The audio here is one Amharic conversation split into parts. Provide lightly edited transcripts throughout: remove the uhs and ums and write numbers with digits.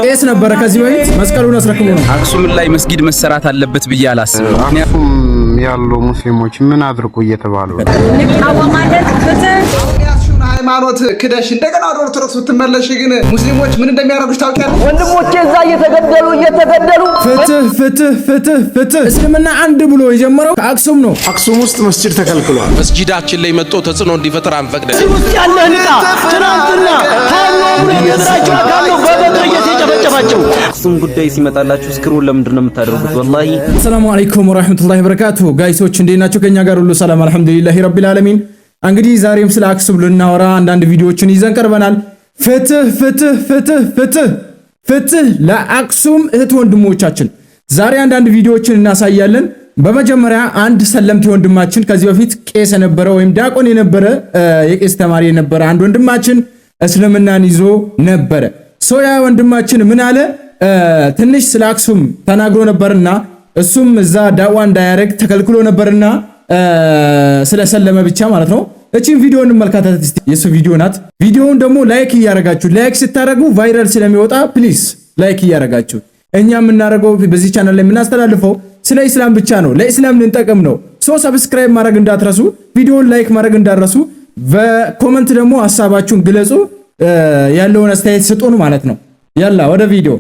ቄስ ነበረ ከዚህ በፊት መስቀሉን አስረክቦ ነው። አክሱም ላይ መስጊድ መሰራት አለበት ብዬ አላስብም። አክሱም ያሉ ሙስሊሞች ምን አድርጉ እየተባሉ ሃይማኖት ክደሽ እንደገና ወደ ኦርቶዶክስ ብትመለሽ ግን ሙስሊሞች ምን እንደሚያደርጉሽ ታውቂያለሽ? ወንድሞቼ እዛ እየተገደሉ ፍትህ እስልምና አንድ ብሎ የጀመረው ከአክሱም ነው። አክሱም ውስጥ መስጂድ ተከልክሏል። መስጂዳችን ላይ መጥቶ ተጽዕኖ እንዲፈጠር አንፈቅድም። ውስጥ ያለ ንቃ ትናንትና ታሎ ምንድራቸው አካሉ በበድር እየተጨፈጨፋቸው አክሱም ጉዳይ ሲመጣላችሁ ስክሩን ለምንድን ነው የምታደርጉት? ወላሂ ሰላም አለይኩም ወራህመቱላሂ ወበረካቱሁ። ጋይሶች እንዴት ናችሁ? ከኛ ጋር ሁሉ ሰላም አልሐምዱሊላሂ ረቢል ዓለሚን። እንግዲህ ዛሬም ስለ አክሱም ልናወራ አንዳንድ ቪዲዮዎችን ይዘን ቀርበናል። ፍትህ ለአክሱም እህት ወንድሞቻችን። ዛሬ አንዳንድ ቪዲዮዎችን እናሳያለን። በመጀመሪያ አንድ ሰለምቴ ወንድማችን ከዚህ በፊት ቄስ የነበረ ወይም ዲያቆን የነበረ የቄስ ተማሪ የነበረ አንድ ወንድማችን እስልምናን ይዞ ነበረ። ሶያ ወንድማችን ምን አለ? ትንሽ ስለ አክሱም ተናግሮ ነበርና እሱም እዛ ዳዋ እንዳያረግ ተከልክሎ ነበርና ስለሰለመ ብቻ ማለት ነው። እቺን ቪዲዮ እንመልከታት እስቲ። የሱ ቪዲዮ ናት። ቪዲዮውን ደግሞ ላይክ እያረጋችሁ፣ ላይክ ስታረጉ ቫይራል ስለሚወጣ ፕሊዝ ላይክ እያረጋችሁ። እኛ የምናረገው በዚህ ቻናል ላይ የምናስተላልፈው ስለ ኢስላም ብቻ ነው፣ ለኢስላም ልንጠቅም ነው። ሰብስክራይብ ማድረግ እንዳትረሱ፣ ቪዲዮውን ላይክ ማድረግ እንዳትረሱ። በኮመንት ደግሞ ሐሳባችሁን ግለጹ፣ ያለውን አስተያየት ስጡን ማለት ነው። ያላ ወደ ቪዲዮ።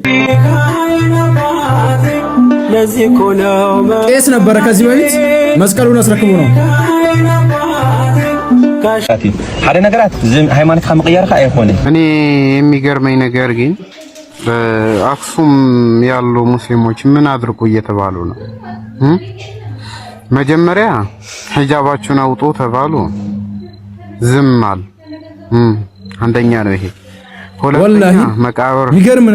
ቄስ ነበረ ከዚህ በፊት መስቀሉን አስረክቦ ነው። ሓደ ነገራት ሃይማኖት ከመቀየርካ አይሆንም። እኔ የሚገርመኝ ነገር ግን በአክሱም ያሉ ሙስሊሞች ምን አድርጉ እየተባሉ ነው። መጀመሪያ ሂጃባችሁን አውጡ ተባሉ፣ ዝም አሉ። አንደኛ ነው ይሄ። ወላሂ መቃብር የሚገርም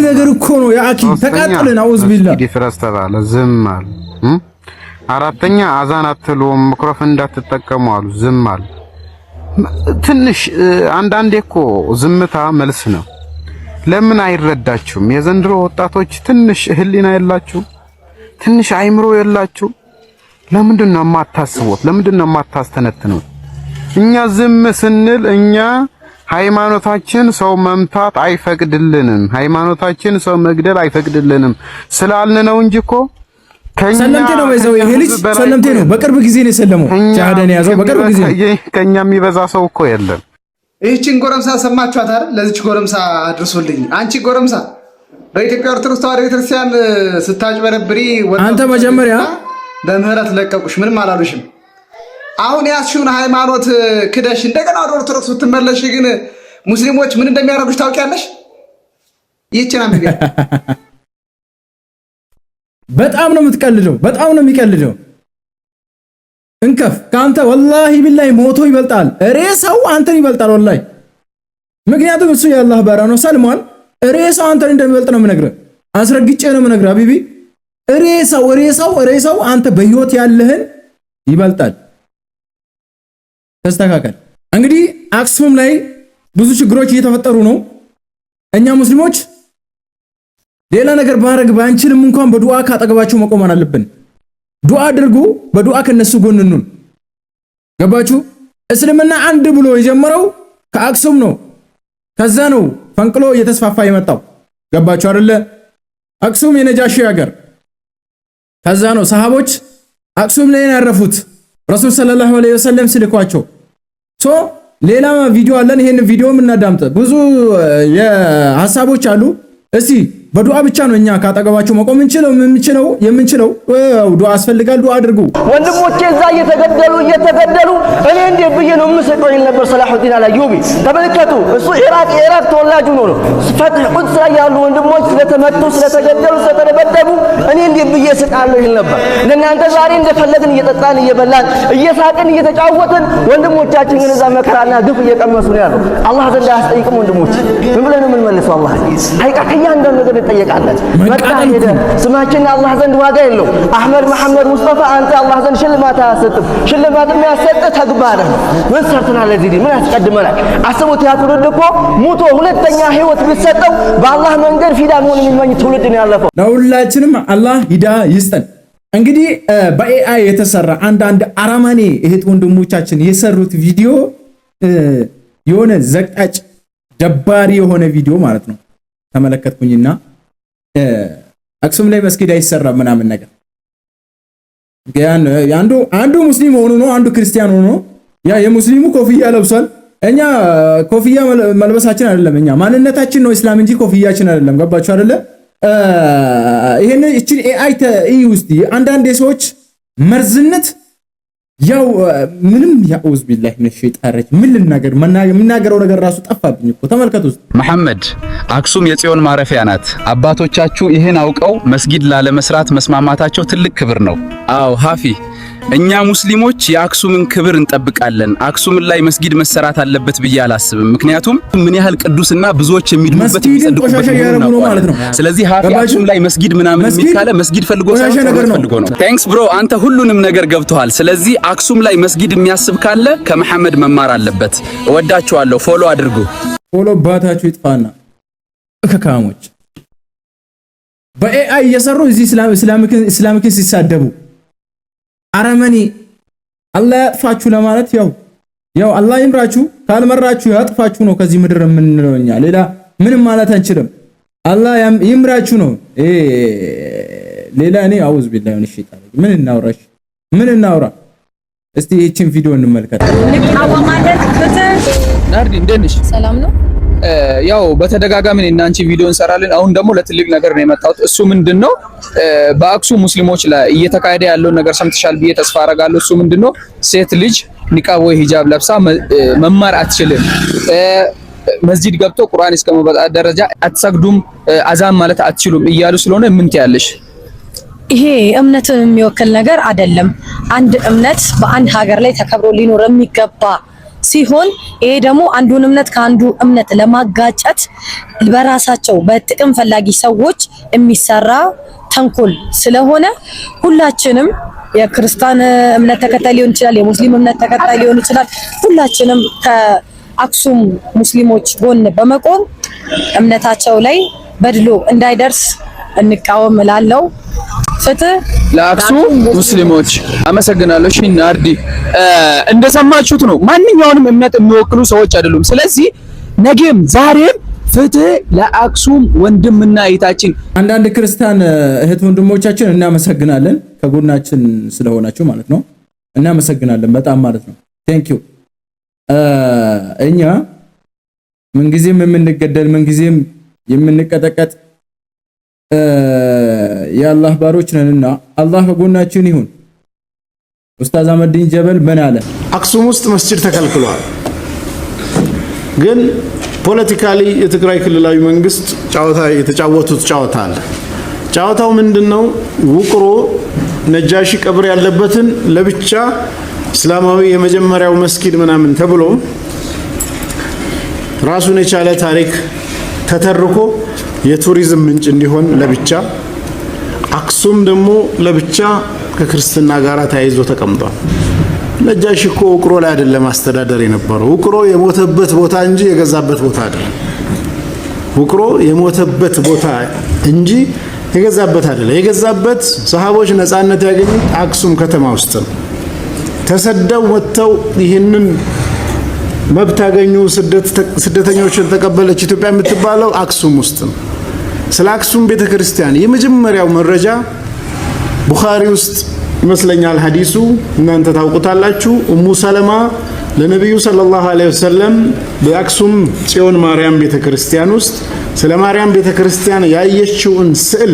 ነገር እኮ ነው። ያኪ ተቃጥለን አውዝ ቢላ ዲፍረስ ተባለ፣ ዝም አሉ። አራተኛ አዛን አትሉም ሚክሮፎን እንዳትጠቀሙ አሉ፣ ዝም አሉ። ትንሽ አንዳንዴ እኮ ዝምታ መልስ ነው። ለምን አይረዳችሁም? የዘንድሮ ወጣቶች ትንሽ ህሊና የላችሁ፣ ትንሽ አይምሮ የላችሁ። ለምንድን ነው የማታስቡት? ለምንድን ነው የማታስተነትኑት? እኛ ዝም ስንል እኛ ሃይማኖታችን ሰው መምታት አይፈቅድልንም፣ ሃይማኖታችን ሰው መግደል አይፈቅድልንም ስላልን ነው እንጂ እኮ ሰለምቴ ነው። በዛው ይሄ ልጅ ሰለምቴ ነው። በቅርብ ጊዜ ነው የሰለመው። ሻሃዳን ያዘው በቅርብ ጊዜ። ከኛ የሚበዛ ሰው እኮ የለም። ይህችን ጎረምሳ ሰማችኋት አይደል? ለዚች ጎረምሳ አድርሱልኝ። አንቺ ጎረምሳ በኢትዮጵያ ኦርቶዶክስ ተዋሕዶ ቤተክርስቲያን ስታጭበረብሪ አንተ መጀመሪያ በምህረት ለቀቁሽ፣ ምንም አላሉሽም። አሁን ያስሽውን ሃይማኖት ክደሽ እንደገና ወደ ኦርቶዶክስ ብትመለሽ ግን ሙስሊሞች ምን እንደሚያደርጉሽ ታውቂያለሽ? ይህችን አንብቢ። በጣም ነው የምትቀልደው፣ በጣም ነው የሚቀልደው። እንከፍ ካንተ ወላሂ ቢላሂ ሞቶ ይበልጣል፣ ሬሳው አንተን ይበልጣል ወላሂ። ምክንያቱም እሱ የአላህ ባሪያ ነው፣ ሰልሟል። ሬሳው አንተን እንደሚበልጥ ነው የምነግርህ፣ አስረግጬ ነው የምነግርህ ሀቢቢ። ሬሳው አንተ በህይወት ያለህን ይበልጣል። ተስተካከል። እንግዲህ አክሱም ላይ ብዙ ችግሮች እየተፈጠሩ ነው። እኛ ሙስሊሞች ሌላ ነገር ባረግ ባንችልም እንኳን በዱዓ ካጠገባቸው መቆም አለብን። ዱዓ አድርጉ፣ በዱዓ ከነሱ ጎን እንሁን። ገባችሁ? እስልምና አንድ ብሎ የጀመረው ከአክሱም ነው። ከዛ ነው ፈንቅሎ እየተስፋፋ የመጣው። ገባችሁ አይደለ? አክሱም የነጃሺ ሀገር። ከዛ ነው ሰሃቦች አክሱም ላይ ያረፉት ረሱል ሰለላሁ ዐለይሂ ወሰለም ሲልኳቸው። ሌላ ቪዲዮ አለን፣ ይሄን ቪዲዮም እናዳምጥ። ብዙ የሐሳቦች አሉ። እስቲ በዱዓ ብቻ ነው እኛ ካጠገባቸው መቆም የምንችለው። ዱዓ ያስፈልጋል። ዱዓ አድርጉ ወንድሞቼ። እዛ እየተገደሉ እኔ እንዴ ብዬ ነው የምሰጠው ይል ነበር ሰላሁዲን አልአዩቢ። ተመልከቱ፣ እሱ የኢራቅ ተወላጁ ነው። ፈትህ ቁድስ ላይ ያሉ ወንድሞች ስለተመቱ፣ ስለተገደሉ፣ ስለተደበደቡ እኔ እንዴ ብዬ እሰጣለሁ ይል ነበር። ለእናንተ ዛሬ እንደፈለግን እየጠጣን እየበላን እየሳቅን እየተጫወትን ወንድሞቻችን ግን እዛ መከራና ግፍ እየቀመሱ ነው ያለው። አላህ ዘንድ አያስጠይቅም። ወንድሞች ምን ብለን ነው የምንመልሰው? አላህ አይቃከኛ እንደው ነገር እንጠየቃለን። መጣ ሄደ ስማችን አላህ ዘንድ ዋጋ የለው። አህመድ መሐመድ ሙስጠፋ አንተ አላህ ዘንድ ሽልማት አያሰጥም። ሽልማት የሚያሰጥ ተግባር ምን ሰርተናል? ለዚህ ምን ያስቀድመናል? አስቡት፣ ያ ትውልድ እኮ ሙቶ ሁለተኛ ህይወት ቢሰጠው በአላህ መንገድ ፊዳ መሆን የሚመኝ ትውልድ ነው ያለፈው። ለሁላችንም አላህ ሂዳ ይስጠን። እንግዲህ በኤአይ የተሰራ አንዳንድ አራማኔ እህት ወንድሞቻችን የሰሩት ቪዲዮ የሆነ ዘቅጣጭ ደባሪ የሆነ ቪዲዮ ማለት ነው። ተመለከትኩኝና አክሱም ላይ መስጊድ አይሰራም ምናምን ነገር አንዱ ሙስሊም ሆኖ ነው አንዱ ክርስቲያን ሆኖ ያ የሙስሊሙ ኮፍያ ለብሷል። እኛ ኮፍያ መልበሳችን አይደለም እኛ ማንነታችን ነው እስላም እንጂ ኮፍያችን አይደለም። ገባችሁ አይደለ? ይሄን እቺ ኤአይ ውስጥ አንዳንድ የሰዎች መርዝነት ያው ምንም ያኡዝ ቢላህ ምን ሸይጣን ምን ልናገር የምናገረው ነገር ራሱ ጠፋብኝ እኮ ተመልከቱ። መሐመድ አክሱም የጽዮን ማረፊያ ናት። አባቶቻችሁ ይህን አውቀው መስጊድ ላለመስራት መስማማታቸው ትልቅ ክብር ነው። አዎ ሀፊ እኛ ሙስሊሞች የአክሱምን ክብር እንጠብቃለን። አክሱምን ላይ መስጊድ መሰራት አለበት ብዬ አላስብም። ምክንያቱም ምን ያህል ቅዱስና ብዙዎች የሚድኑበት የሚጸድቁበት ነው ማለት ነው። ስለዚህ ሀፊ አክሱም ላይ መስጊድ ምናምን የሚካለ መስጊድ ፈልጎ ነው። ታንክስ ብሮ አንተ ሁሉንም ነገር ገብተዋል። ስለዚህ አክሱም ላይ መስጊድ የሚያስብ ካለ ከመሐመድ መማር አለበት። እወዳችኋለሁ። ፎሎ አድርጉ። ፎሎ ባታችሁ ይጥፋና ከካሞች በኤአይ እየሰሩ እዚህ እስላምክን ሲሳደቡ አረመኔ አላህ ያጥፋችሁ ለማለት ያው አላህ ይምራችሁ ካልመራችሁ ያጥፋችሁ ነው ከዚህ ምድር የምንለው እኛ ሌላ ምንም ማለት አንችልም። አላህ ይምራችሁ ነው። ሌላ እኔ አውዝ ቢላሂ ምን ሸይጣን ምን እናውራ እስቲ ይህችን ቪዲዮ እንመልከት። ናርዲ እንዴት ነሽ? ሰላም ነው። ያው በተደጋጋሚ እና አንቺ ቪዲዮ እንሰራለን። አሁን ደግሞ ለትልቅ ነገር ነው የመጣሁት። እሱ ምንድነው በአክሱም ሙስሊሞች ላይ እየተካሄደ ያለው ነገር ሰምተሻል ብዬ ተስፋ አደርጋለሁ። እሱ ምንድነው ሴት ልጅ ኒቃብ ወይ ሂጃብ ለብሳ መማር አትችልም፣ መስጂድ ገብቶ ቁርአን እስከመበጣ ደረጃ አትሰግዱም፣ አዛን ማለት አትችሉም እያሉ ስለሆነ ምን ትያለሽ? ይሄ እምነትን የሚወክል ነገር አይደለም። አንድ እምነት በአንድ ሀገር ላይ ተከብሮ ሊኖር የሚገባ ሲሆን ይሄ ደግሞ አንዱን እምነት ከአንዱ እምነት ለማጋጨት በራሳቸው በጥቅም ፈላጊ ሰዎች የሚሰራ ተንኮል ስለሆነ ሁላችንም የክርስቲያን እምነት ተከታይ ሊሆን ይችላል፣ የሙስሊም እምነት ተከታይ ሊሆን ይችላል። ሁላችንም ከአክሱም ሙስሊሞች ጎን በመቆም እምነታቸው ላይ በድሎ እንዳይደርስ እንቃወም እላለሁ። ፍትህ ለአክሱም ሙስሊሞች። አመሰግናለሁ። እሺ ናርዲ እንደሰማችሁት ነው። ማንኛውንም እምነት የሚወክሉ ሰዎች አይደሉም። ስለዚህ ነገም ዛሬም ፍትህ ለአክሱም ወንድምና እህታችን። አንዳንድ ክርስቲያን እህት ወንድሞቻችን እናመሰግናለን፣ ከጎናችን ስለሆናችሁ ማለት ነው። እናመሰግናለን በጣም ማለት ነው። ቴንክ ዩ። እኛ ምንጊዜም የምንገደል ምንጊዜም የምንቀጠቀጥ የአላህ ባሮች ነንና አላህ ከጎናችን ይሁን። ኡስታዝ አህመዲን ጀበል ምን አለ? አክሱም ውስጥ መስጂድ ተከልክሏል። ግን ፖለቲካሊ የትግራይ ክልላዊ መንግስት የተጫወቱት ጨዋታ አለ። ጨዋታው ምንድነው? ውቅሮ ነጃሺ ቀብር ያለበትን ለብቻ እስላማዊ የመጀመሪያው መስጊድ ምናምን ተብሎ ራሱን የቻለ ታሪክ ተተርኮ የቱሪዝም ምንጭ እንዲሆን ለብቻ፣ አክሱም ደግሞ ለብቻ ከክርስትና ጋር ተያይዞ ተቀምጧል። ነጃሺ እኮ ውቅሮ ላይ አይደለም አስተዳደር የነበረው። ውቅሮ የሞተበት ቦታ እንጂ የገዛበት ቦታ አይደለም። ውቅሮ የሞተበት ቦታ እንጂ የገዛበት አይደለም። የገዛበት ሰሃቦች ነፃነት ያገኙት አክሱም ከተማ ውስጥ ነው። ተሰደው ወጥተው ይህንን መብት ያገኙ ስደተኞችን ተቀበለች ኢትዮጵያ የምትባለው አክሱም ውስጥ ነው። ስለ አክሱም ቤተክርስቲያን የመጀመሪያው መረጃ ቡኻሪ ውስጥ ይመስለኛል ሐዲሱ፣ እናንተ ታውቁታላችሁ። ኡሙ ሰለማ ለነብዩ ሰለላሁ ዐለይሂ ወሰለም በአክሱም ጽዮን ማርያም ቤተክርስቲያን ውስጥ ስለ ማርያም ቤተክርስቲያን ያየችውን ስዕል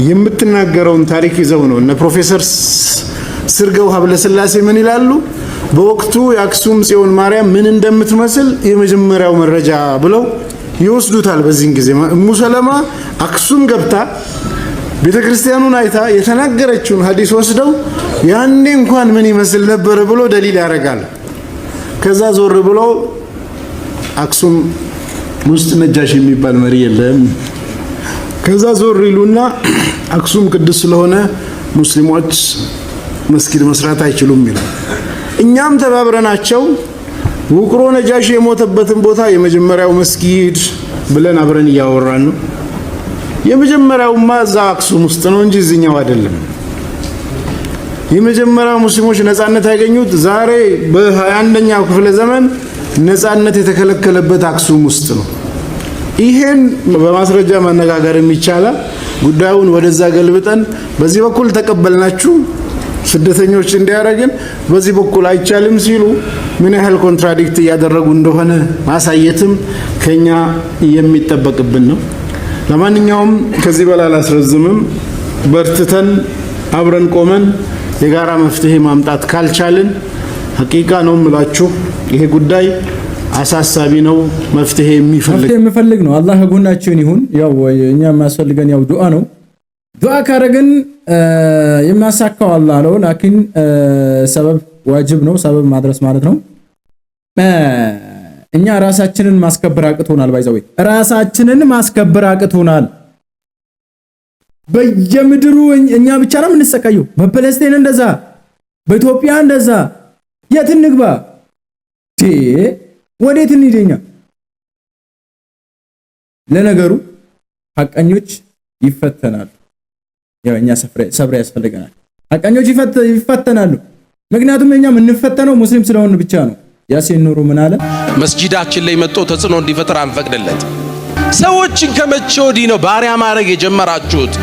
የምትናገረውን ታሪክ ይዘው ነው እነ ፕሮፌሰር ስርገው ሀብለ ስላሴ ምን ይላሉ? በወቅቱ የአክሱም ጽዮን ማርያም ምን እንደምትመስል የመጀመሪያው መረጃ ብለው ይወስዱታል። በዚህ ጊዜ ኡሙ ሰለማ አክሱም ገብታ ቤተክርስቲያኑን አይታ የተናገረችውን ሐዲስ ወስደው ያኔ እንኳን ምን ይመስል ነበር ብሎ ደሊል ያደርጋል። ከዛ ዞር ብሎ አክሱም ውስጥ ነጃሽ የሚባል መሪ የለም። ከዛ ዞር ይሉና አክሱም ቅዱስ ስለሆነ ሙስሊሞች መስጊድ መስራት አይችሉም ይላል። እኛም ተባብረናቸው ውቅሮ ነጃሽ የሞተበትን ቦታ የመጀመሪያው መስጊድ ብለን አብረን እያወራን ነው። የመጀመሪያውማ እዛ አክሱም ውስጥ ነው እንጂ እዚህኛው አይደለም። የመጀመሪያው ሙስሊሞች ነፃነት ያገኙት ዛሬ በ21ኛው ክፍለ ዘመን ነፃነት የተከለከለበት አክሱም ውስጥ ነው። ይሄን በማስረጃ መነጋገር ይቻላል። ጉዳዩን ወደዛ ገልብጠን በዚህ በኩል ተቀበልናችሁ ስደተኞች እንዲያረጋግን በዚህ በኩል አይቻልም ሲሉ ምን ያህል ኮንትራዲክት ያደረጉ እንደሆነ ማሳየትም ከኛ የሚጠበቅብን ነው። ለማንኛውም ከዚህ በላይ አላስረዝምም። በርትተን አብረን ቆመን የጋራ መፍትሄ ማምጣት ካልቻልን ሐቂቃ ነው የምላችሁ ይሄ ጉዳይ አሳሳቢ ነው። መፍትሄ የሚፈልግ ነው። አላህ ጎናችን ይሁን። ያው እኛ የሚያስፈልገን ያው ዱዓ ነው። ዱዓ ካረግን የሚያሳካው አላህ ነው። ላኪን ሰበብ ዋጅብ ነው። ሰበብ ማድረስ ማለት ነው። እኛ ራሳችንን ማስከበር አቅቶናል። ባይዘው ራሳችንን ማስከበር አቅቶናል። በየምድሩ እኛ ብቻ ነው የምንሰቃየው። በpalestine እንደዛ፣ በኢትዮጵያ እንደዛ። የት እንግባ? ወዴት እንሂድኛ? ለነገሩ ሐቀኞች ይፈተናሉ። ያው እኛ ሰብር ያስፈልገናል። ሐቀኞች ይፈተናሉ። ምክንያቱም እኛ የምንፈተነው ሙስሊም ስለሆነ ብቻ ነው። ያሲን ኑሩ ምን አለ? መስጂዳችን ላይ መጥቶ ተጽዕኖ እንዲፈጥር አንፈቅድለት። ሰዎችን ከመቼ ወዲህ ነው ባሪያ ማድረግ የጀመራችሁት?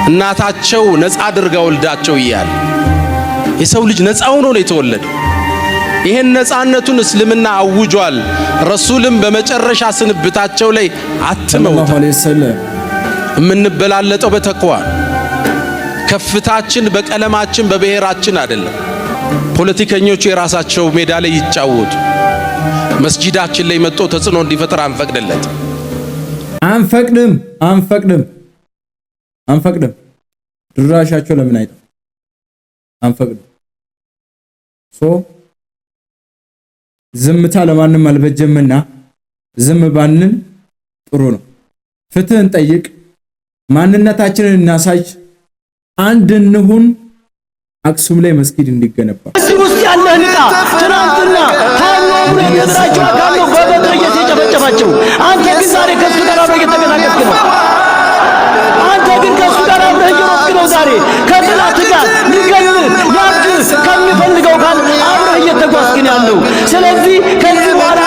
እናታቸው ነፃ አድርጋ ወልዳቸው እያለ የሰው ልጅ ነፃ ሆኖ ነው የተወለደው። ይሄን ነፃነቱን እስልምና አውጇል። ረሱልም በመጨረሻ ስንብታቸው ላይ አትመውታል። የምንበላለጠው በተቅዋ ከፍታችን በቀለማችን በብሔራችን አይደለም። ፖለቲከኞቹ የራሳቸው ሜዳ ላይ ይጫወቱ። መስጂዳችን ላይ መጥቶ ተጽዕኖ እንዲፈጥር አንፈቅድለት። አንፈቅድም። ድራሻቸው ለምን አይጠፋም? አንፈቅድም። ዝምታ ለማንም አልበጀምና ዝም ባንን ጥሩ ነው። ፍትህን ጠይቅ፣ ማንነታችንን እናሳይ፣ አንድ እንሁን። አክሱም ላይ መስጊድ እንዲገነባ እዚህ ውስጥ ያለ ንቃ። ትናንትና ታሎ ምንድራቸው አካሉ በበትር እየተጨፈጨፋቸው፣ አንተ ግን ዛሬ ከሱ ጋር አብረህ እየተቀላቀልክ ነው። አንተ ግን ከሱ ጋር አብረህ እየሮጥክ ነው። ዛሬ ከጥላት ጋር ሊገል ያብድ ከሚፈልገው ጋር አብረህ እየተጓዝክ ነው ያለው። ስለዚህ ከዚህ በኋላ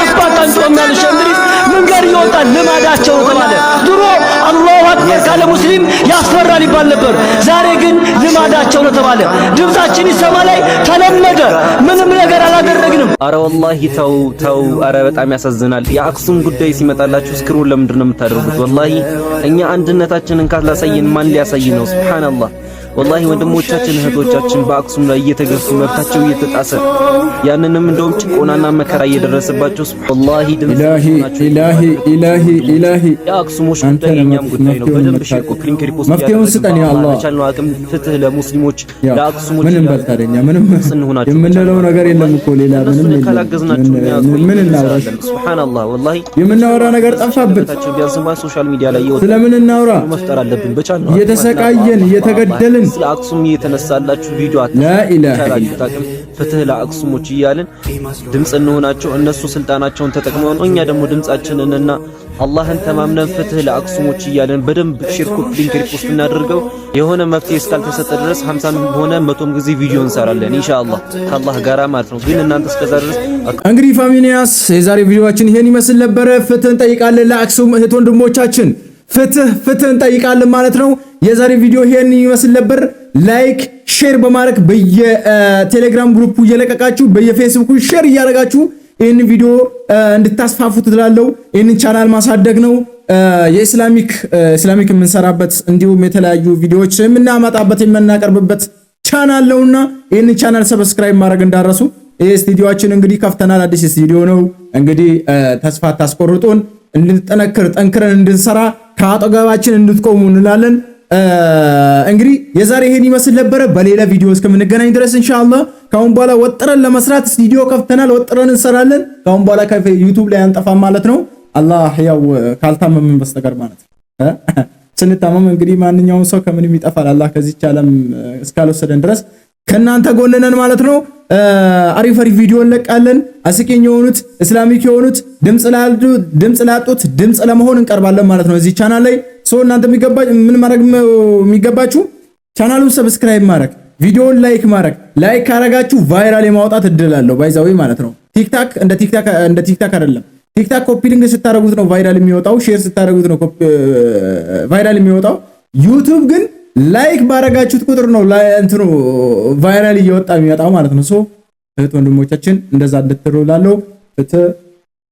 አስባታን ጾምናል ሸምሪስ መንገር ይወጣል። ልማዳቸው ተባለ። ድሮ አላሁ አክበር ካለ ሙስሊም ያስፈራል ይባል ነበር። ዛሬ ግን ልማዳቸው ነው ተባለ። ድምጻችን ይሰማ ላይ ተለመደ። ምንም ነገር አላደረግንም። አረ ወላሂ ተው። አረ በጣም ያሳዝናል። የአክሱም ጉዳይ ሲመጣላችሁ ስክሩን ለምንድን ነው የምታደርጉት? ወላሂ እኛ አንድነታችንን ካላሳየን ማን ሊያሳይ ነው? ሱብሃንአላህ። ወላሂ ወንድሞቻችን እህቶቻችን በአክሱም ላይ እየተገፉ መብታቸው እየተጣሰ ያንንም እንደውም ጭቆናና መከራ እየደረሰባቸው ወላሂ ኢላሂ የአክሱሞች ጉዳይ የኛም ጉዳይ ነው። በደንብ ሼር ኮፒ ሪፖስት መፍትሄውን ስጠን ያ አላህ። ቻልነው አቅም ፍትህ ለሙስሊሞች ለአክሱሞች ምንም በልታደኛ ምንም የምንለው ነገር የለም እኮ ሌላ ምንም ምን እናውራሽ? ሱብሃንአላህ ወላሂ የምናወራ ነገር ጠፋብን። ቢያንስማ ሶሻል ሚዲያ ላይ ስለምን እናውራ? መፍጠር አለብን። በቻልነው እየተሰቃየን እየተገደልን ስለ አክሱም የተነሳላችሁ ቪዲዮ አታውቁ። ፍትህ ለአክሱሞች እያልን ድምጽ እንሆናቸው። እነሱ ስልጣናቸውን ተጠቅመው ነው፣ እኛ ደግሞ ድምጻችንንና አላህን ተማምነን ፍትህ ለአክሱሞች እያልን በደንብ ሼር ኮፒ ሪፖስት እናድርገው። የሆነ መፍትሄ እስካልተሰጠ ድረስ 50 ሆነ 100 ጊዜ ቪዲዮ እንሰራለን ኢንሻአላህ ከአላህ ጋር ማለት ነው። ግን እናንተ እስከዛ ድረስ እንግዲህ ፋሚሊያስ የዛሬ ቪዲዮአችን ይሄን ይመስል ነበረ። ፍትህ እንጠይቃለን ለአክሱም እህት ወንድሞቻችን፣ ፍትህ እንጠይቃለን ማለት ነው። የዛሬ ቪዲዮ ይሄን ይመስል ነበር። ላይክ ሼር በማድረግ በየቴሌግራም ግሩፕ እየለቀቃችሁ በየፌስቡክ ሼር እያደረጋችሁ ይህን ቪዲዮ እንድታስፋፉት ትላለው። ይህንን ቻናል ማሳደግ ነው። የኢስላሚክ የምንሰራበት እንዲሁም የተለያዩ ቪዲዮዎች የምናመጣበት የምናቀርብበት ቻናል ነውና ይህንን ቻናል ሰብስክራይብ ማድረግ እንዳረሱ። ይህ ስቱዲዮአችን እንግዲህ ከፍተናል። አዲስ ስቱዲዮ ነው። እንግዲህ ተስፋ ታስቆርጡን፣ እንድንጠነክር ጠንክረን እንድንሰራ ከአጠገባችን እንድትቆሙ እንላለን። እንግዲህ የዛሬ ይሄን ይመስል ነበረ። በሌላ ቪዲዮ እስከምንገናኝ ድረስ ኢንሻአላህ ካሁን በኋላ ወጥረን ለመስራት ስቱዲዮ ከፍተናል። ወጥረን እንሰራለን። ካሁን በኋላ ከዩቲዩብ ላይ አንጠፋም ማለት ነው። አላህ ያው ካልታመምን በስተቀር ማለት ነው። ስንታመም እንግዲህ ማንኛውም ሰው ከምንም ይጠፋል። አላህ ከዚህ ዓለም እስካልወሰደን ድረስ ከናንተ ጎን ነን ማለት ነው። አሪፍ ቪዲዮ እንለቃለን። አስቂኝ የሆኑት እስላሚክ የሆኑት ድምጽ ላጡት ድምጽ ለመሆን እንቀርባለን ማለት ነው እዚህ ቻናል ላይ። እናንተ ምን ማድረግ የሚገባችሁ ቻናሉን ሰብስክራይብ ማድረግ፣ ቪዲዮውን ላይክ ካረጋችሁ ቫይራል የማውጣት እድል አለው ባይዛዊ ማለት ነው። ቲክታክ እንደ ቲክታክ አይደለም። ቲክታክ ኮፒ ሊንክ ስታደርጉት ነው ቫይራል የሚወጣው፣ ሼር ስታደርጉት ነው ቫይራል የሚወጣው። ዩቲዩብ ግን ላይክ ባረጋችሁት ቁጥር ነው እንትኑ ቫይራል እየወጣ የሚመጣው ማለት ነው። ሶ እህት ወንድሞቻችን እንደዛ እንድትሩላለው ፍትህ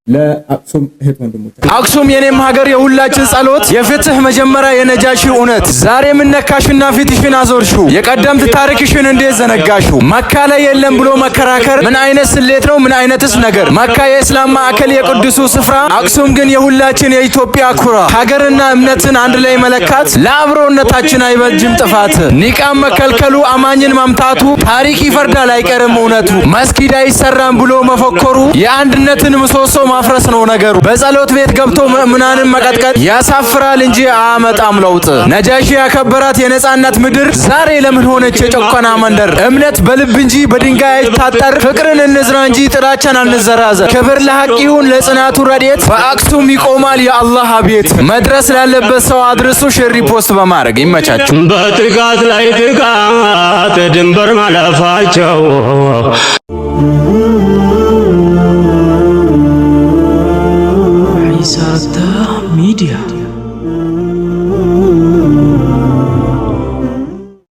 ለአክሱም እህት ወንድሞቻችን። አክሱም የኔም ሀገር የሁላችን ጸሎት የፍትህ መጀመሪያ የነጃሺ እውነት ዛሬ ምን ነካሽና ፊትሽን አዞርሽው? የቀደምት ታሪክሽን እንዴት ዘነጋሽው? መካ ላይ የለም ብሎ መከራከር ምን አይነት ስሌት ነው? ምን አይነትስ ነገር? መካ የእስላም ማዕከል የቅዱሱ ስፍራ፣ አክሱም ግን የሁላችን የኢትዮጵያ ኩራ። ሀገርና እምነትን አንድ ላይ መለካት ለአብሮነታችን አይበጅም ጥፋት። ኒቃም መከልከሉ አማኝን ማምታቱ ታሪክ ይፈርዳል አይቀርም እውነቱ። መስጊድ አይሰራም ብሎ መፎከሩ የአንድነትን ምሰሶ ማፍረስ ነው ነገሩ። በጸሎት ቤት ገብቶ ምእምናንን መቀጥቀጥ ያሳፍራል እንጂ አያመጣም ለውጥ። ነጃሺ ያከበራት የነጻነት ምድር ዛሬ ለምን ሆነች የጨቆና መንደር? እምነት በልብ እንጂ በድንጋይ አይታጠር፣ ፍቅርን እንዝራ እንጂ ጥላቻን አንዘራዘር። ክብር ለሐቅ ይሁን ለጽናቱ ረድኤት፣ በአክሱም ይቆማል የአላህ ቤት። መድረስ ላለበት ሰው አድርሱ ሼር ሪፖስት በማድረግ ይመቻችሁ። በጥቃት ላይ ጥቃት ድንበር ማለፋቸው Media.